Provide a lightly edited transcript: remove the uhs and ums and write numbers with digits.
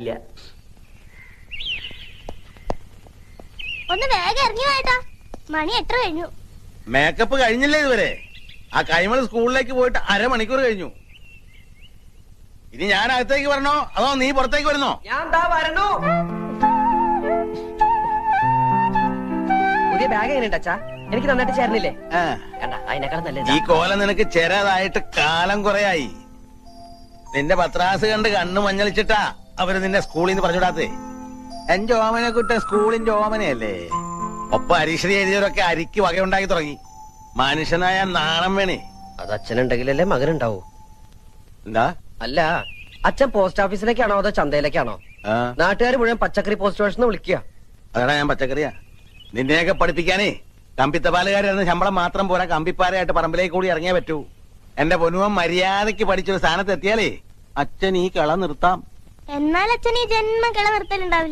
ഇല്ല. ഒന്ന് വേഗം ഇറങ്ങി വേട്ടാ, മണി എത്ര കഴിഞ്ഞു? മേക്കപ്പ് കഴിഞ്ഞില്ലേ ഇതുവരെ? ആ കൈമൾ സ്കൂളിലേക്ക് പോയിട്ട് അരമണിക്കൂർ കഴിഞ്ഞു. ഇനി ഞാൻ അകത്തേക്ക് വരണോ അതോ നീ പുറത്തേക്ക് വരുന്നോ? ഞാൻ ദാ വരണു. പുതിയ ബാഗ് എങ്ങനെയുണ്ട് അച്ഛാ? എനിക്ക് നന്നായിട്ട് ചേർന്നില്ലേ? കണ്ട അതിനേക്കാൾ നല്ലത് ഈ കോലം നിനക്ക് ചെറുതായിട്ട് കാലം കുറയായി. നിന്റെ പത്രാസ് കണ്ട് കണ്ണു മഞ്ഞളിച്ചിട്ടാ അവര് നിന്നെ സ്കൂളിൽ നിന്ന് പറഞ്ഞുവിടാത്തേ. എന്റെ ഓമനെ കുട്ട സ്കൂളിന്റെ ഓമനയല്ലേ. ഒപ്പം അരീക്ഷണി എഴുതിയവരൊക്കെ അരിക്ക് വകയുണ്ടാക്കി തുടങ്ങി. മനുഷ്യനായ നാണം വേണേ. അത് അച്ഛനുണ്ടെങ്കിലല്ലേ മകനുണ്ടാവൂ. എന്താ? അല്ല, അച്ഛൻ പോസ്റ്റ് ഓഫീസിലേക്കാണോ അതോ ചന്തയിലേക്കാണോ? നാട്ടുകാർ മുഴുവൻ പച്ചക്കറി പോസ്റ്റ് സ്റ്റേഷനിൽ വിളിക്കുക. അതാ ഞാൻ പച്ചക്കറിയാ. നിന്നെയൊക്കെ പഠിപ്പിക്കാനേ കമ്പിത്തപാലുകാരായിരുന്ന ശമ്പളം മാത്രം പോരാ, കമ്പിപ്പാരയായിട്ട് പറമ്പിലേക്ക് കൂടി ഇറങ്ങിയേ പറ്റൂ. എന്റെ പൊന്നുവൻ മര്യാദയ്ക്ക് പഠിച്ചൊരു സ്ഥാനത്ത് എത്തിയാലേ അച്ഛൻ ഈ കള നിർത്താം. എന്നാൽ അച്ഛൻ ഈ ജന്മ കിള നിർത്തലുണ്ടാവില്ല.